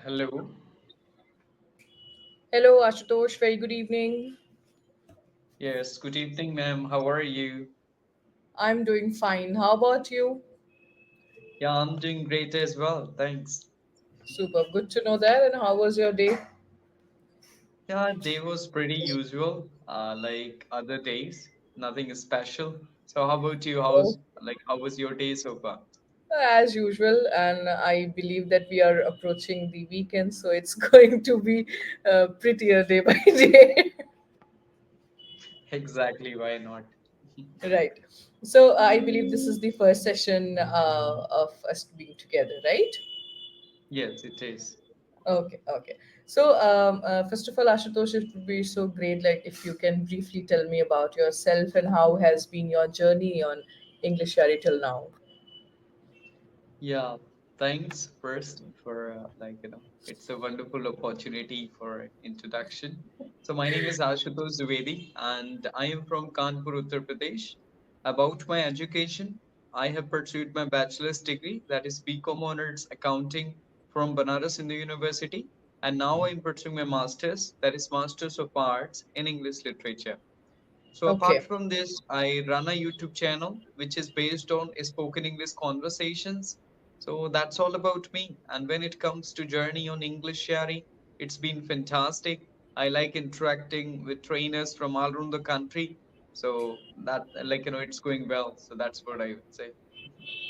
Hello. Hello, Ashutosh. Very good evening. Yes, good evening, ma'am. How are you? I'm doing fine. How about you? Yeah, I'm doing great as well. Thanks. Super. Good to know that. And how was your day? Yeah, day was pretty usual, like other days. Nothing special. So how about you? Oh, How was your day so far? as usual. And I believe that we are approaching the weekend, so it's going to be prettier day by day. Exactly, why not? Right. So I believe this is the first session of us being together, right? Yes, it is. Okay, okay. So, first of all, Ashutosh, it would be so great, like if you can briefly tell me about yourself and how has been your journey on English Yari till now. Yeah, thanks first for it's a wonderful opportunity for introduction. So my name is Ashutosh Dwivedi and I am from Kanpur, Uttar Pradesh. About my education, I have pursued my bachelor's degree, that is BCom Honors Accounting from Banaras Hindu University, and now I'm pursuing my master's, that is Masters of Arts in English Literature. So apart Okay, from this, I run a YouTube channel which is based on spoken English conversations. So that's all about me. And when it comes to journey on English Yari, it's been fantastic. I like interacting with trainers from all around the country. So that it's going well. So that's what I would say.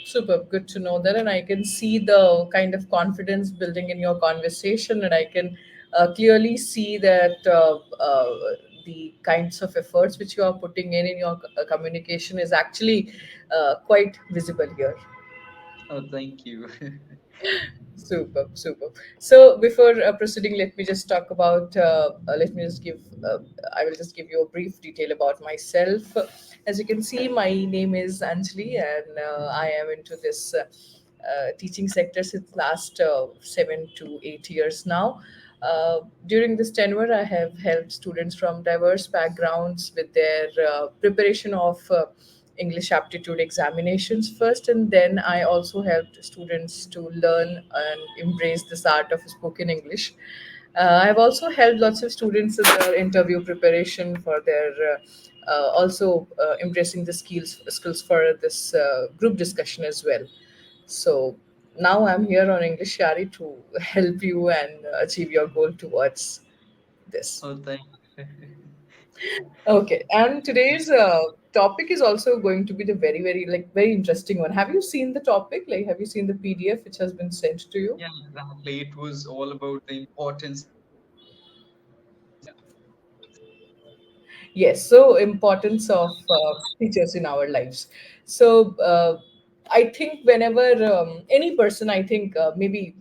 super. Good to know that. And I can see the kind of confidence building in your conversation, and I can clearly see that the kinds of efforts which you are putting in your communication is actually quite visible here. Oh, thank you. Super, super. So before proceeding, let me just talk about. Let me just give. I will just give you a brief detail about myself. As you can see, my name is Anjali, and I am into this teaching sector since last 7 to 8 years now. During this tenure, I have helped students from diverse backgrounds with their preparation of English aptitude examinations first, and then I also helped students to learn and embrace this art of spoken English. I've also helped lots of students in their interview preparation for their also embracing the skills for this group discussion as well. So now I'm here on English Yari to help you and achieve your goal towards this. Oh, thank Okay, and you. today's topic is also going to be the very interesting one. Have you seen the topic? Like, have you seen the PDF which has been sent to you? Yeah, exactly. It was all about the importance of teachers in our lives. Yeah. Yes, so importance of teachers in our lives. So I think whenever any person, I think maybe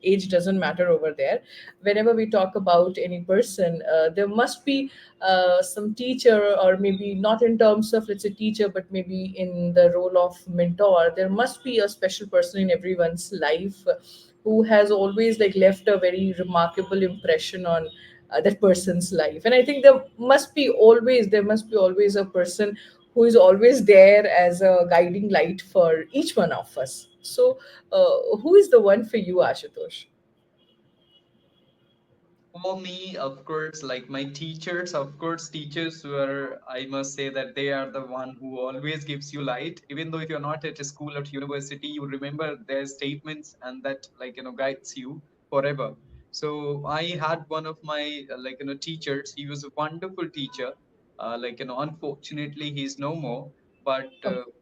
age doesn't matter over there. Whenever we talk about any person, there must be some teacher, or maybe not in terms of let's say teacher, but maybe in the role of mentor. There must be a special person in everyone's life who has always like left a very remarkable impression on that person's life. And I think there must be always a person who is always there as a guiding light for each one of us. So who is the one for you, Ashutosh? For me, of course, like my teachers, of course, teachers were, I must say that they are the one who always gives you light. Even though if you're not at a school or university, you remember their statements and that guides you forever. So I had one of my teachers. He was a wonderful teacher. Unfortunately, he's no more. But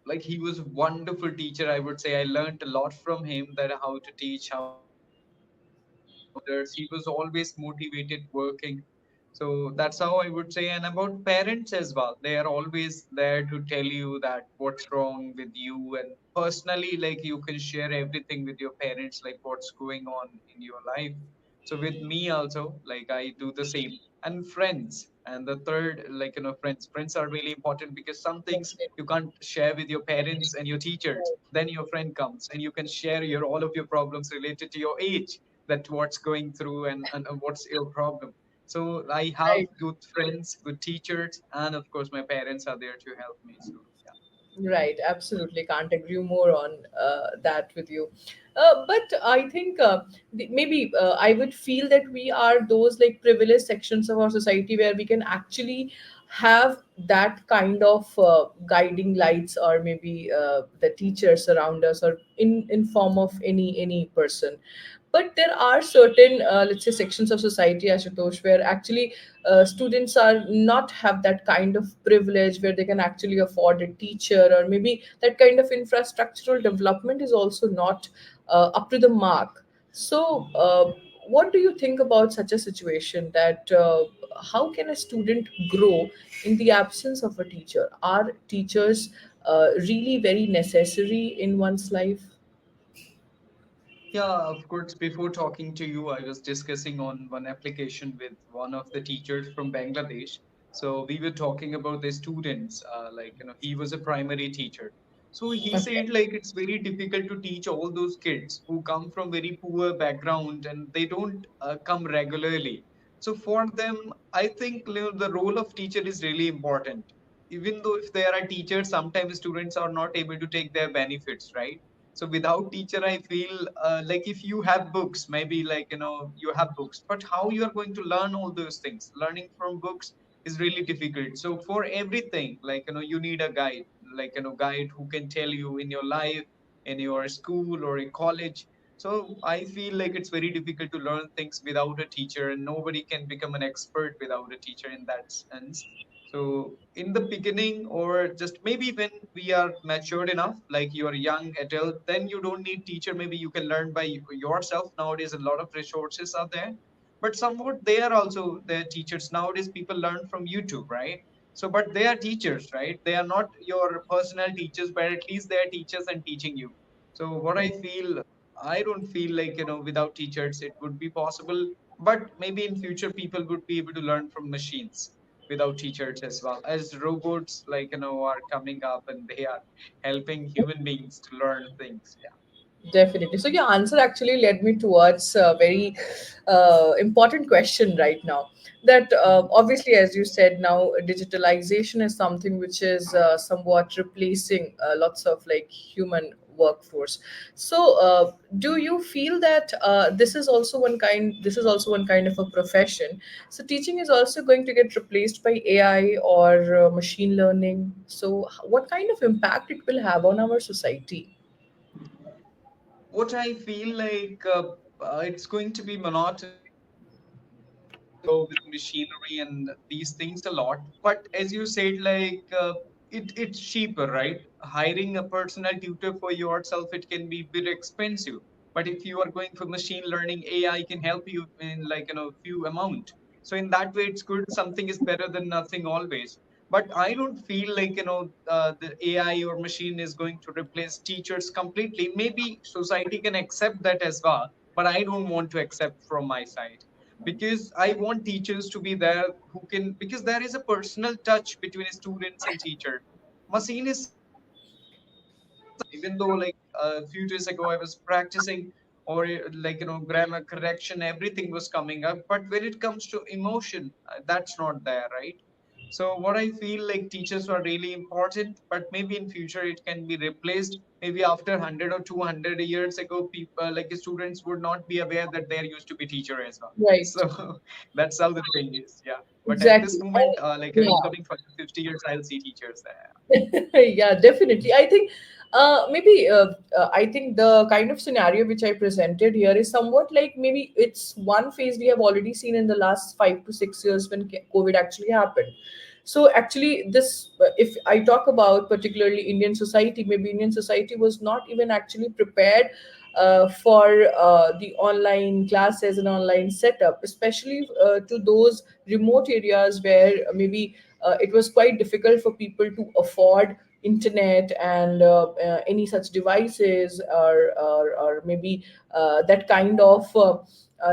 like he was a wonderful teacher. I would say I learned a lot from him, that how to teach, how to interact with others. He was always motivated working. So that's how I would say. And about parents as well, they are always there to tell you that what's wrong with you, and personally, like you can share everything with your parents, like what's going on in your life. So with me also, like I do the same. And friends, and the third, friends are really important, because some things you can't share with your parents and your teachers. Then your friend comes and you can share your all of your problems related to your age, that what's going through, and what's your problem. So I have Right. good friends, good teachers, and of course my parents are there to help me. So yeah. Right, absolutely. Can't agree more on that with you. But I think maybe I would feel that we are those like privileged sections of our society where we can actually have that kind of guiding lights, or maybe the teachers around us, or in form of any person. But there are certain let's say sections of society, Ashutosh, where actually students are not have that kind of privilege where they can actually afford a teacher, or maybe that kind of infrastructural development is also not up to the mark. So what do you think about such a situation, that how can a student grow in the absence of a teacher? Are teachers really very necessary in one's life? Yeah, of course. Before talking to you, I was discussing on one application with one of the teachers from Bangladesh. So we were talking about the students, he was a primary teacher. So he Okay. said, like, it's very difficult to teach all those kids who come from very poor background and they don't come regularly. So for them, I think, the role of teacher is really important. Even though if there are teachers, sometimes students are not able to take their benefits, right? So without teacher, I feel like if you have books, maybe, you have books, but how you are going to learn all those things? Learning from books is really difficult. So for everything, you need a guide, guide who can tell you in your life, in your school or in college. So I feel like it's very difficult to learn things without a teacher, and nobody can become an expert without a teacher in that sense. So in the beginning, or just maybe when we are matured enough, like you are a young adult, then you don't need teacher. Maybe you can learn by yourself. Nowadays, a lot of resources are there, but somewhat they are also their teachers. Nowadays, people learn from YouTube, right? So, but they are teachers, right? They are not your personal teachers, but at least they are teachers and teaching you. So, what I feel, I don't feel like, without teachers, it would be possible. But maybe in future, people would be able to learn from machines without teachers as well, as robots are coming up and they are helping human beings to learn things. Definitely. So your answer actually led me towards a very important question right now. That obviously, as you said, now digitalization is something which is somewhat replacing lots of like human workforce. So, do you feel that this is also one kind? This is also one kind of a profession. So, teaching is also going to get replaced by AI or machine learning. So, what kind of impact it will have on our society? What I feel like, it's going to be monotonous. People are going to go with machinery and these things a lot. But as you said, it's cheaper, right? Hiring a personal tutor for yourself, it can be a bit expensive. But if you are going for machine learning, AI can help you in few amount. So in that way, it's good. Something is better than nothing always. But I don't feel like the AI or machine is going to replace teachers completely. Maybe society can accept that as well, but I don't want to accept from my side, because I want teachers to be there who can, because there is a personal touch between students and teacher. Machine is something which can replace the person. Even though, like, a few days ago I was practicing, or grammar correction, everything was coming up, but when it comes to emotion, that's not there, right? So what I feel, like, teachers are really important, but maybe in future it can be replaced. Maybe after 100 or 200 years ago, people, like, students would not be aware that there used to be teacher as well. Right. So that's how the thing is. Yeah. But at this Exactly. moment, in Yeah. coming 50 years, I'll see teachers there. Yeah, definitely. I think maybe I think the kind of scenario which I presented here is somewhat like maybe it's one phase we have already seen in the last 5 to 6 years when COVID actually happened. So actually, this if I talk about particularly Indian society, maybe Indian society was not even actually prepared for the online classes and online setup, especially to those remote areas where maybe it was quite difficult for people to afford internet and any such devices, or maybe that kind of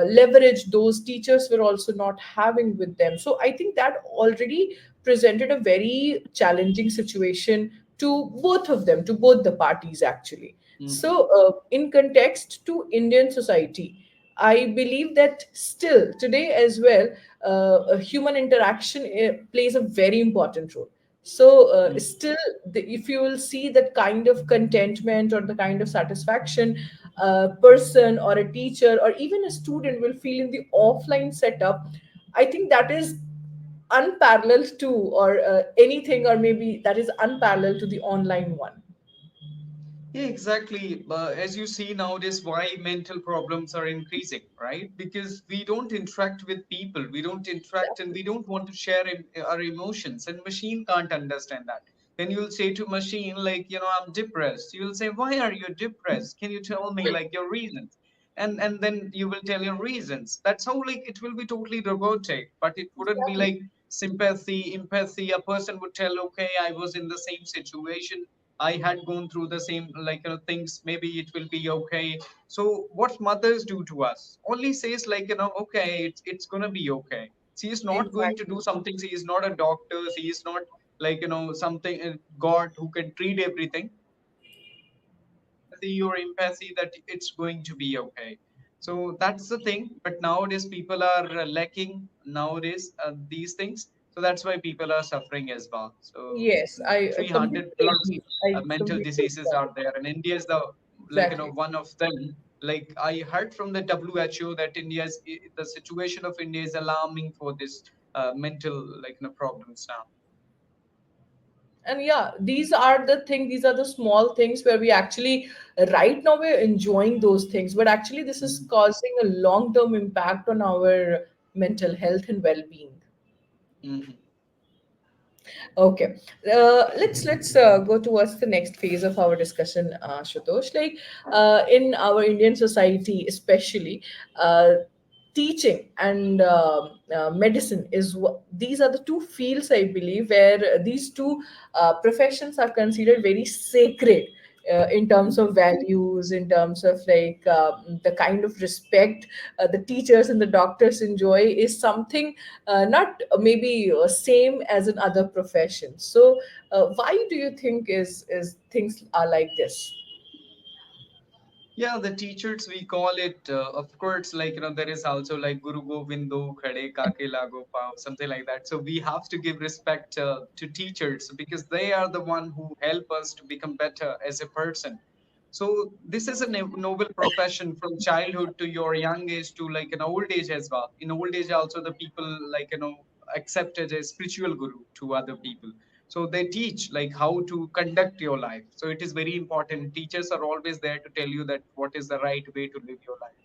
leverage those teachers were also not having with them. So I think that already presented a very challenging situation to both of them, to both the parties actually. So Mhm. in context to Indian society, I believe that still today as well, a human interaction plays a very important role. So Mm. still, if you will see that kind of contentment or the kind of satisfaction a person or a teacher or even a student will feel in the offline setup, I think that is unparalleled to, or anything, or maybe that is unparalleled to the online one. Yeah, exactly. As you see nowadays, why mental problems are increasing, right? Because we don't interact with people, we don't interact, and we don't want to share our emotions, and machine can't understand that. When you'll say to machine, like, I'm depressed, you'll say, why are you depressed? Can you tell me like your reasons? And then you will tell your reasons. That's how like it will be totally robotic, but it wouldn't be Exactly. like sympathy, empathy. A person would tell, okay, I was in the same situation, I had gone through the same like things. Maybe it will be okay. So what mothers do to us only says like okay, it's gonna be okay. She is not going to Exactly. do something. She is not a doctor. She is not like something God who can treat everything. Sympathy or empathy that it's going to be okay. So that's the thing. But nowadays people are lacking nowadays these things. So that's why people are suffering as well. So Yes, I 300 completely plus agree. I mental completely diseases agree. are there, and India is the Exactly. one of them. Like I heard from the WHO that the situation of India is alarming for this mental problems now. And yeah, these are the thing, these are the small things where we actually, right now we're enjoying those things, but actually this is Mhm. causing a long term impact on our mental health and well being. Mhm. Okay, let's go towards the next phase of our discussion, Shutosh. Like in our Indian society, especially, teaching and medicine these are the two fields, I believe, where these two professions are considered very sacred. In terms of values, in terms of like the kind of respect the teachers and the doctors enjoy is something not maybe same as in other professions. So why do you think is things are like this? Yeah, the teachers we call it, of course, like there is also like Guru Govindu Khade Kake Lago Pao, something like that. So we have to give respect to teachers because they are the one who help us to become better as a person. So this is a noble profession from childhood to your young age to like an old age as well. In old age also the people accepted a spiritual guru to other people. So they teach like how to conduct your life. So it is very important. Teachers are always there to tell you that what is the right way to live your life.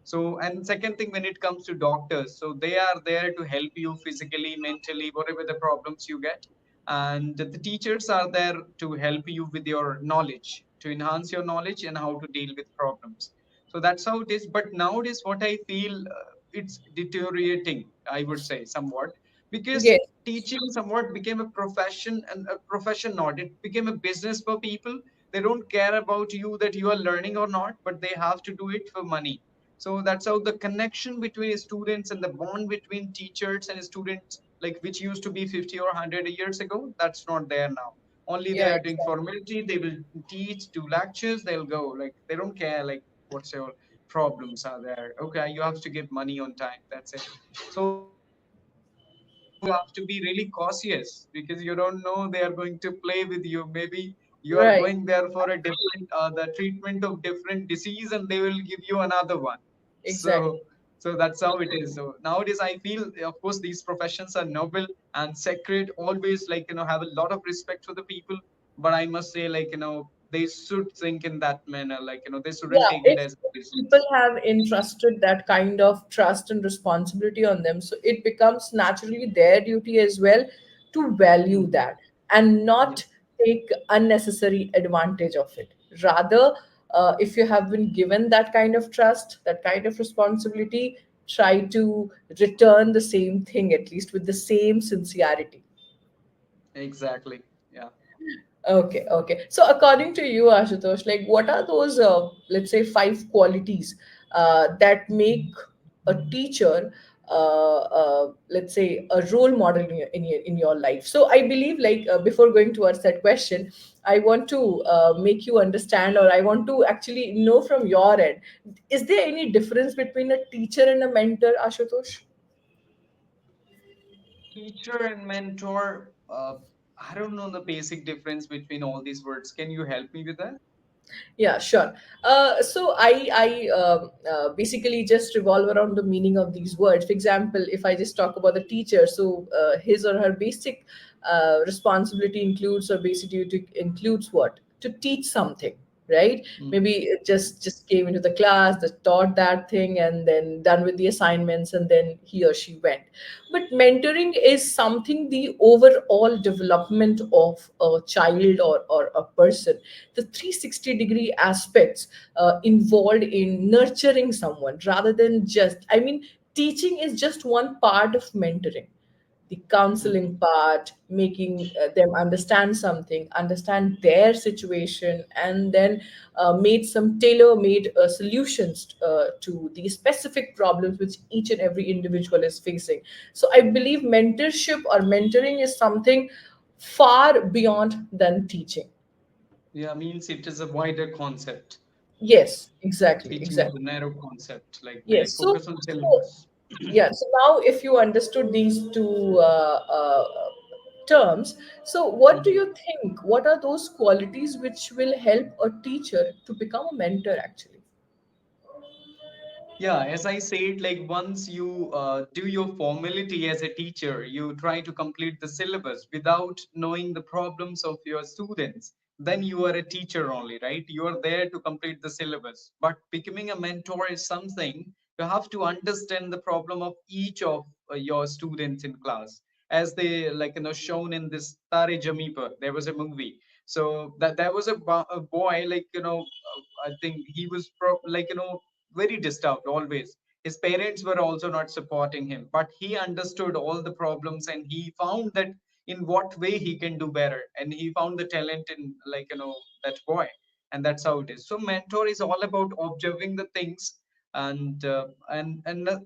So, and second thing, when it comes to doctors, so they are there to help you physically, mentally, whatever the problems you get. And the teachers are there to help you with your knowledge, to enhance your knowledge and how to deal with problems. So that's how it is. But nowadays, what I feel, it's deteriorating, I would say, somewhat, because Yes. teaching somewhat became a profession, and a profession not. It became a business for people. They don't care about you that you are learning or not, but they have to do it for money. So that's how the connection between students and the bond between teachers and students, like which used to be 50 or 100 years ago, that's not there now. Only they Yeah, are doing exactly. formality. They will teach, do lectures, they'll go. Like they don't care like what's your problems are there. Okay, you have to give money on time. That's it. So nowadays you have to be really cautious because you don't know they are going to play with you. Maybe you are Right. going there for a different the treatment of different disease, and they will give you another one. Exactly. So that's how it is. So nowadays I feel, of course, these professions are noble and sacred, always like have a lot of respect for the people. But I must say, like they should think in that manner, like they shouldn't Yeah, take it if as a people business. have entrusted that kind of trust and responsibility on them, so it becomes naturally their duty as well to value Mhm. that and Yeah, not take unnecessary advantage of it. Rather, if you have been given that kind of trust, that kind of responsibility, try to return the same thing, at least with the same sincerity. exactly. Yeah. Okay, okay. So according to you, Ashutosh, like what are those, let's say, five qualities that make a teacher, let's say, a role model in your life? So I believe, like, before going towards that question, I want to make you understand, or I want to actually know from your end, is there any difference between a teacher and a mentor, Ashutosh? Teacher and mentor. I don't know the basic difference between all these words. Can you help me with that? Yeah, sure. So I basically just revolve around the meaning of these words. For example, if I just talk about the teacher, so his or her basic responsibility includes, or basic duty includes what? To teach something, right? Mm, Maybe it just came into the class, that taught that thing, and then done with the assignments, and then he or she went. But mentoring is something, the overall development of a child, or a person, the 360-degree aspects involved in nurturing someone, rather than just, I mean, teaching is just one part of mentoring. The mhm. counseling part, making them understand something, understand their situation, and then made some tailor made solutions to the specific problems which each and every individual is facing. So I believe mentorship or mentoring is something far beyond than teaching. Yeah, means it is a wider concept. Yes, exactly, Teaching is a exactly. narrow concept. Like they Yes. focus on So syllabus. yeah. So now, if you understood these two terms, so what do Mhm. you think? What are those qualities which will help a teacher to become a mentor? Actually, Yeah, as I said, like once you do your formality as a teacher, you try to complete the syllabus without knowing the problems of your students, then you are a teacher only, right? You are there to complete the syllabus. But becoming a mentor is something you have to understand the problem of each of your students in class. As they like shown in this Tare Jami Par, there was a movie. So that there was a boy like I think he was very disturbed always. His parents were also not supporting him, but he understood all the problems and he found that in what way he can do better, and he found the talent in that boy, and that's how it is. So mentor is all about observing the things and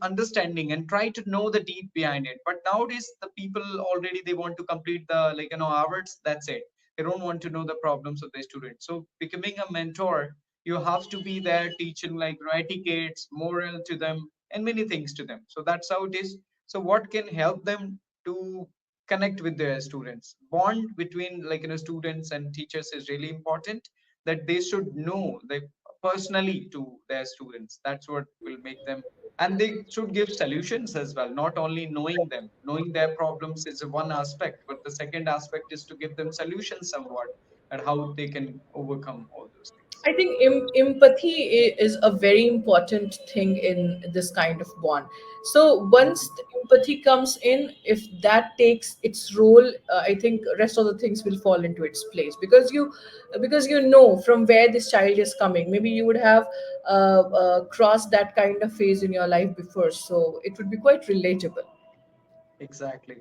understanding and try to know the deep behind it. But nowadays the people already they want to complete the hours. That's it. They don't want to know the problems of the students. So becoming a mentor, you have to be there teaching like etiquettes, moral to them, and many things to them. So that's how it is. So what can help them to connect with their students? Bond between students and teachers is really important. That they should know they personally to their students. That's what will make them, and they should give solutions as well. Not only knowing them, knowing their problems is one aspect, but the second aspect is to give them solutions somewhat and how they can overcome all those things. I think empathy is a very important thing in this kind of bond. So once the empathy comes in, if that takes its role, I think rest of the things will fall into its place, because you know from where this child is coming. Maybe you would have crossed that kind of phase in your life before, so it would be quite relatable. Exactly.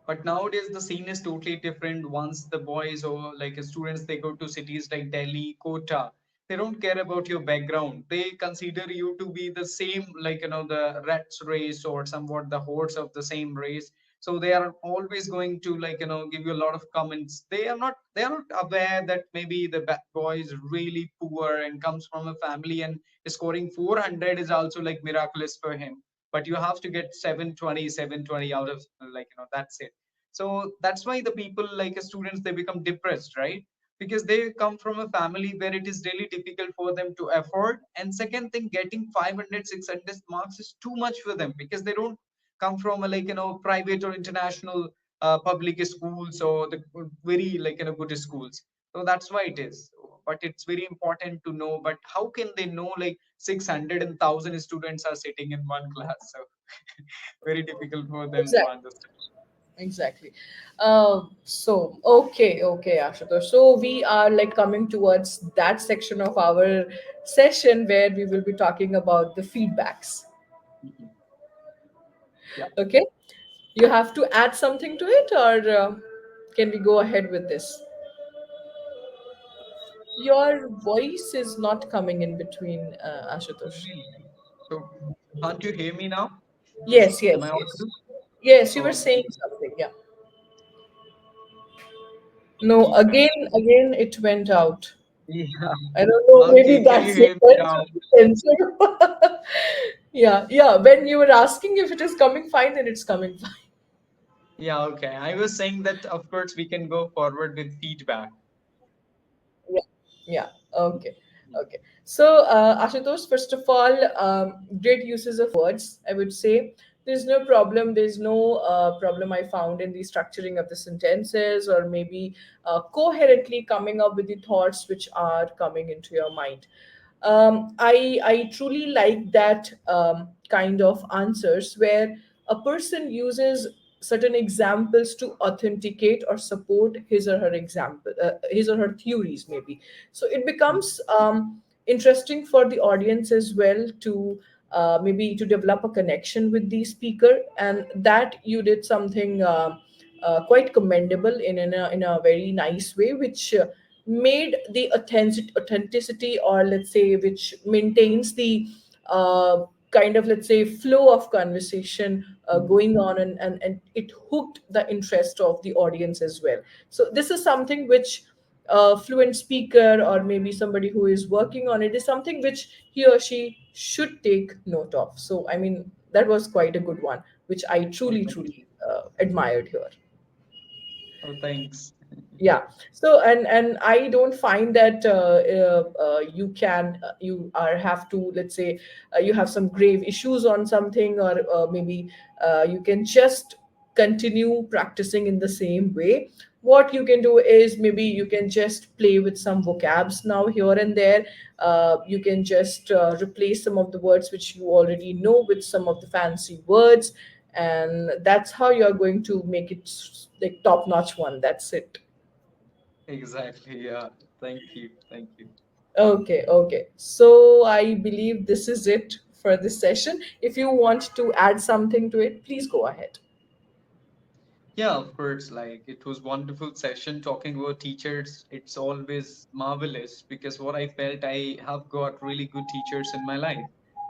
But nowadays the scene is totally different. Once the boys or like students they go to cities like Delhi, Kota, they don't care about your background. They consider you to be the same, the rats race or somewhat the hordes of the same race. So they are always going to give you a lot of comments. They are not aware that maybe the boy is really poor and comes from a family, and scoring 400 is also like miraculous for him, but you have to get 720, 720 out of that's it. So that's why the people like students they become depressed, right? Because they come from a family where it is really difficult for them to afford, and second thing, getting 500, 600 marks is too much for them because they don't come from a private or international public schools or the very good schools. So that's why it is. But it's very important to know, but how can they know like 600 and 1000 students are sitting in one class? So very difficult for them to Exactly. understand. Exactly. So okay, Ashutosh. So we are like coming towards that section of our session where we will be talking about the feedbacks. Mhm. Yeah. Okay, you have to add something to it, or can we go ahead with this? Your voice is not coming in between, Ashutosh. Really? So can't you hear me now? Yes, Am I yes, yes, audible? yes. You were Okay. saying something. Yeah. No, again, it went out. Yeah. I don't know, maybe Okay. Can you that's it. hear me That now? should be censored. Yeah, yeah. When you were asking if it is coming fine, then it's coming fine. Yeah, okay. I was saying that of course we can go forward with feedback. Yeah, yeah. Okay, okay. So, Ashutosh, first of all, great uses of words. I would say there's no problem. There's no problem I found in the structuring of the sentences, or maybe coherently coming up with the thoughts which are coming into your mind. I truly like that kind of answers where a person uses certain examples to authenticate or support his or her theories, maybe. So it becomes interesting for the audience as well to maybe to develop a connection with the speaker, and that you did something quite commendable in a very nice way, which made the authenticity, or let's say which maintains the kind of, let's say, flow of conversation going on, and it hooked the interest of the audience as well. So this is something which a fluent speaker, or maybe somebody who is working on it, is something which he or she should take note of. So I mean, that was quite a good one, which I Oh, truly thank truly you. admired here. Oh, thanks. Yeah. So, and I don't find that you can you are have to, let's say, you have some grave issues on something, or maybe you can just continue practicing in the same way. What you can do is maybe you can just play with some vocabs now here and there. You can just replace some of the words which you already know with some of the fancy words, and that's how you're going to make it like top notch one. That's it. Exactly. Yeah. Thank you. Thank you. Okay, okay. So I believe this is it for this session. If you want to add something to it, please go ahead. Yeah, of course. Like it was wonderful session talking about teachers. It's always marvelous because what I felt, I have got really good teachers in my life,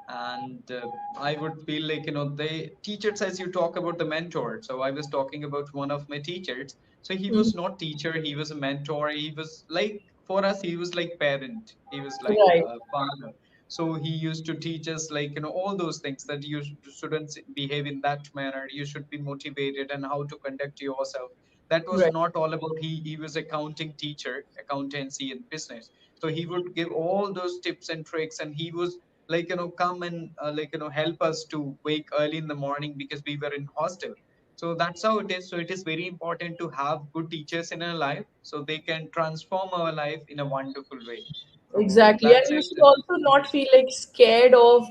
and I would feel like they teachers, as you talk about the mentor. So I was talking about one of my teachers. So he Mhm. was not teacher. He was a mentor. He was like for us. He was like parent. He was like Right, a father. So he used to teach us like all those things that you shouldn't behave in that manner, you should be motivated, and how to conduct yourself. That was right. not all about, he was accounting teacher, accountancy and business. So he would give all those tips and tricks, and he was like come and help us to wake early in the morning because we were in hostel. So that's how it is. So it is very important to have good teachers in our life so they can transform our life in a wonderful way. So Exactly, and that's you it. should also not feel like scared of,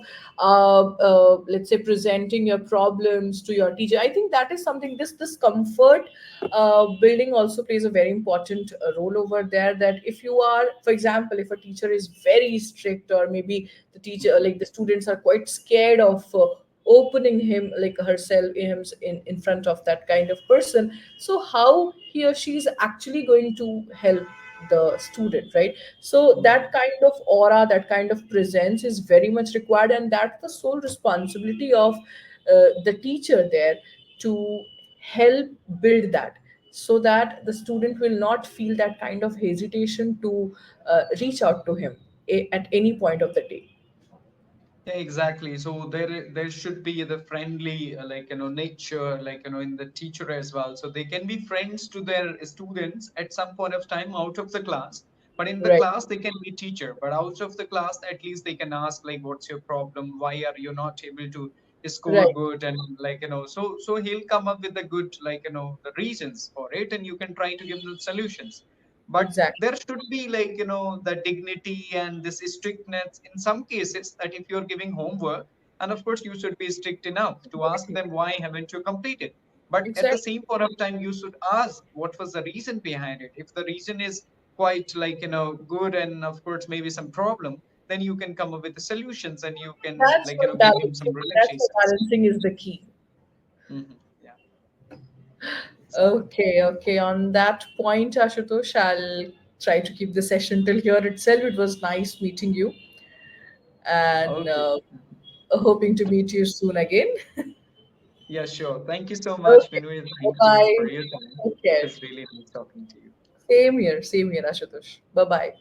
let's say, presenting your problems to your teacher. I think that is something. This comfort building also plays a very important role over there. That if you are, for example, if a teacher is very strict, or maybe the teacher, like the students, are quite scared of opening him, like herself, him in front of that kind of person. So how he or she is actually going to help the student, right? So Mhm. that kind of aura, that kind of presence is very much required, and that's the sole responsibility of the teacher there, to help build that, so that the student will not feel that kind of hesitation to reach out to him at any point of the day. Yeah, exactly. So there should be the friendly nature, in the teacher as well. So they can be friends to their students at some point of time out of the class. But in the Right, class they can be teacher. But out of the class, at least they can ask like, what's your problem? Why are you not able to score right. good? And so he'll come up with the good the reasons for it, and you can try to give them solutions. But Exactly, there should be the dignity and this strictness in some cases, that if you're giving homework, and of course you should be strict enough to ask exactly, them why haven't you completed. But at the exactly. same point of time, you should ask what was the reason behind it. If the reason is quite good, and of course maybe some problem, then you can come up with the solutions, and you can That's where give him some balancing. That's where relaxations. balancing is the key. Yeah, exactly. Okay, okay. On that point, Ashutosh, I'll try to keep the session till here itself. It was nice meeting you, and Okay. hoping to meet you soon again. Yeah, sure. Thank you so much, Okay, Vinay. bye Thank you bye. for your time. Take It care. was really nice talking to you. Same here, Ashutosh. Bye bye.